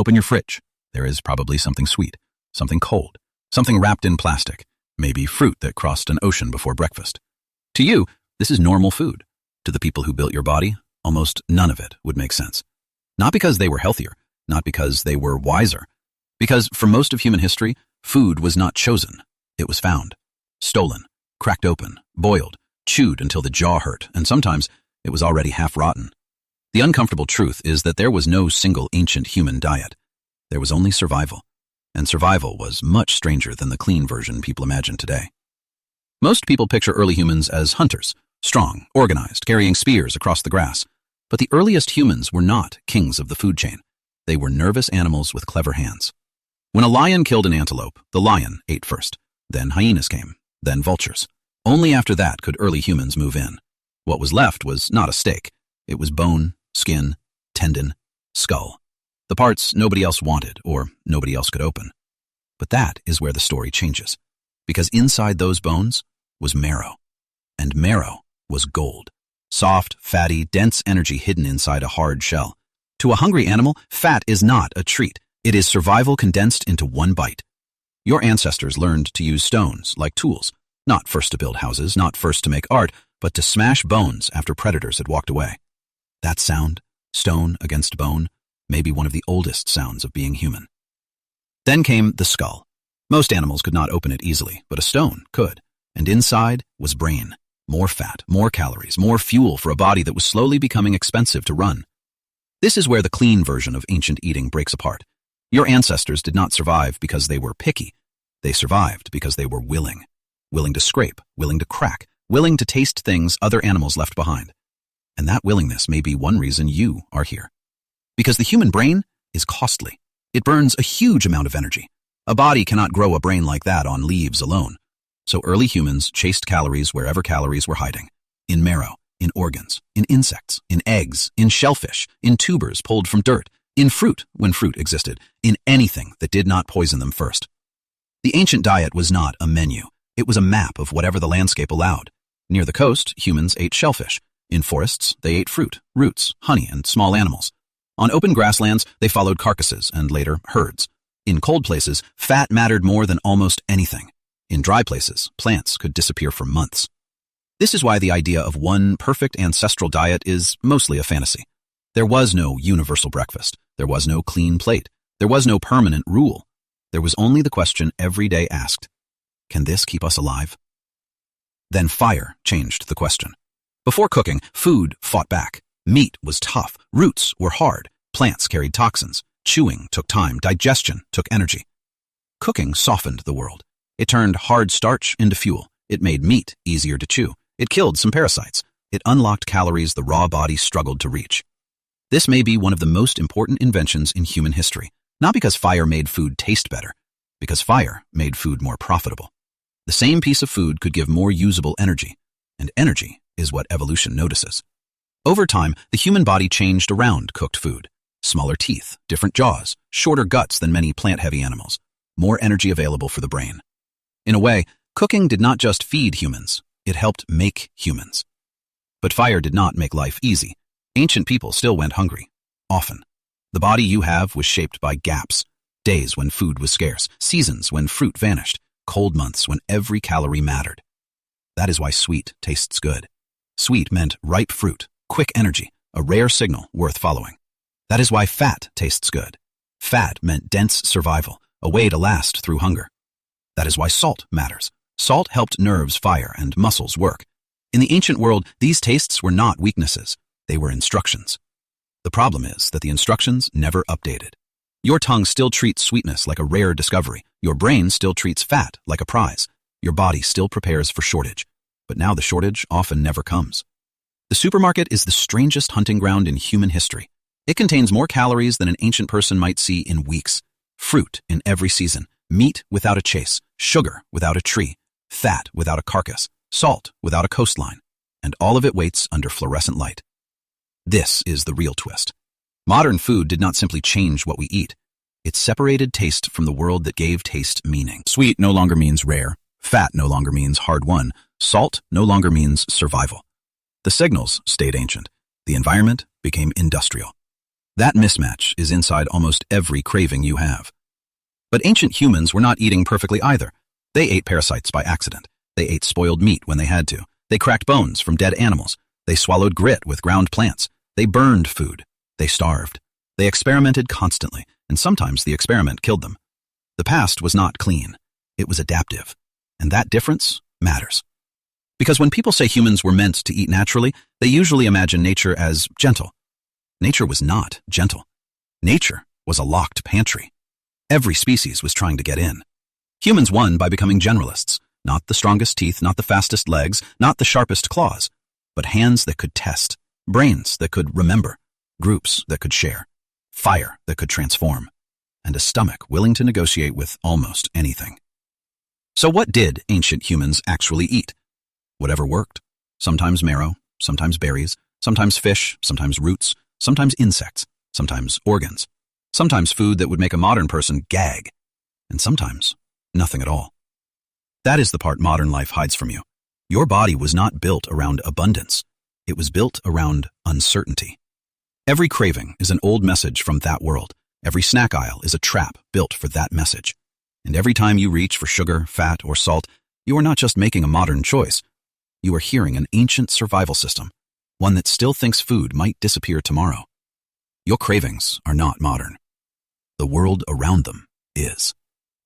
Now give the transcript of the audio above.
Open your fridge. There is probably something sweet, something cold, something wrapped in plastic, maybe fruit that crossed an ocean before breakfast. To you, this is normal food. To the people who built your body, almost none of it would make sense. Not because they were healthier, not because they were wiser, because for most of human history, food was not chosen. It was found, stolen, cracked open, boiled, chewed until the jaw hurt, and sometimes it was already half rotten. The uncomfortable truth is that there was no single ancient human diet. There was only survival, and survival was much stranger than the clean version people imagine today. Most people picture early humans as hunters, strong, organized, carrying spears across the grass. But the earliest humans were not kings of the food chain. They were nervous animals with clever hands. When a lion killed an antelope, the lion ate first. Then hyenas came, then vultures. Only after that could early humans move in. What was left was not a steak. It was bone, skin, tendon, skull. The parts nobody else wanted or nobody else could open. But that is where the story changes. Because inside those bones was marrow. And marrow was gold. Soft, fatty, dense energy hidden inside a hard shell. To a hungry animal, fat is not a treat. It is survival condensed into one bite. Your ancestors learned to use stones like tools, not first to build houses, not first to make art, but to smash bones after predators had walked away. That sound, stone against bone, may be one of the oldest sounds of being human. Then came the skull. Most animals could not open it easily, but a stone could. And inside was brain. More fat, more calories, more fuel for a body that was slowly becoming expensive to run. This is where the clean version of ancient eating breaks apart. Your ancestors did not survive because they were picky. They survived because they were willing. Willing to scrape, willing to crack, willing to taste things other animals left behind. And that willingness may be one reason you are here. Because the human brain is costly. It burns a huge amount of energy. A body cannot grow a brain like that on leaves alone. So early humans chased calories wherever calories were hiding. In marrow, in organs, in insects, in eggs, in shellfish, in tubers pulled from dirt, in fruit when fruit existed, in anything that did not poison them first. The ancient diet was not a menu. It was a map of whatever the landscape allowed. Near the coast, humans ate shellfish. In forests, they ate fruit, roots, honey, and small animals. On open grasslands, they followed carcasses and later herds. In cold places, fat mattered more than almost anything. In dry places, plants could disappear for months. This is why the idea of one perfect ancestral diet is mostly a fantasy. There was no universal breakfast. There was no clean plate. There was no permanent rule. There was only the question every day asked, can this keep us alive? Then fire changed the question. Before cooking, food fought back. Meat was tough. Roots were hard. Plants carried toxins. Chewing took time. Digestion took energy. Cooking softened the world. It turned hard starch into fuel. It made meat easier to chew. It killed some parasites. It unlocked calories the raw body struggled to reach. This may be one of the most important inventions in human history, not because fire made food taste better, because fire made food more profitable. The same piece of food could give more usable energy, and energy is what evolution notices. Over time, the human body changed around cooked food. Smaller teeth, different jaws, shorter guts than many plant-heavy animals, more energy available for the brain. In a way, cooking did not just feed humans, it helped make humans. But fire did not make life easy. Ancient people still went hungry, often. The body you have was shaped by gaps, days when food was scarce, seasons when fruit vanished, cold months when every calorie mattered. That is why sweet tastes good. Sweet meant ripe fruit, quick energy, a rare signal worth following. That is why fat tastes good. Fat meant dense survival, a way to last through hunger. That is why salt matters. Salt helped nerves fire and muscles work. In the ancient world, these tastes were not weaknesses. They were instructions. The problem is that the instructions never updated. Your tongue still treats sweetness like a rare discovery. Your brain still treats fat like a prize. Your body still prepares for shortage. But now the shortage often never comes. The supermarket is the strangest hunting ground in human history. It contains more calories than an ancient person might see in weeks. Fruit in every season, meat without a chase, sugar without a tree, fat without a carcass, salt without a coastline, and all of it waits under fluorescent light. This is the real twist. Modern food did not simply change what we eat. It separated taste from the world that gave taste meaning. Sweet no longer means rare. Fat no longer means hard-won. Salt no longer means survival. The signals stayed ancient. The environment became industrial. That mismatch is inside almost every craving you have. But ancient humans were not eating perfectly either. They ate parasites by accident. They ate spoiled meat when they had to. They cracked bones from dead animals. They swallowed grit with ground plants. They burned food. They starved. They experimented constantly, and sometimes the experiment killed them. The past was not clean. It was adaptive. And that difference matters. Because when people say humans were meant to eat naturally, they usually imagine nature as gentle. Nature was not gentle. Nature was a locked pantry. Every species was trying to get in. Humans won by becoming generalists, not the strongest teeth, not the fastest legs, not the sharpest claws, but hands that could test, brains that could remember, groups that could share, fire that could transform, and a stomach willing to negotiate with almost anything. So what did ancient humans actually eat? Whatever worked. Sometimes marrow, sometimes berries, sometimes fish, sometimes roots, sometimes insects, sometimes organs, sometimes food that would make a modern person gag, and sometimes nothing at all. That is the part modern life hides from you. Your body was not built around abundance. It was built around uncertainty. Every craving is an old message from that world. Every snack aisle is a trap built for that message. And every time you reach for sugar, fat, or salt, you are not just making a modern choice. You are hearing an ancient survival system, one that still thinks food might disappear tomorrow. Your cravings are not modern. The world around them is.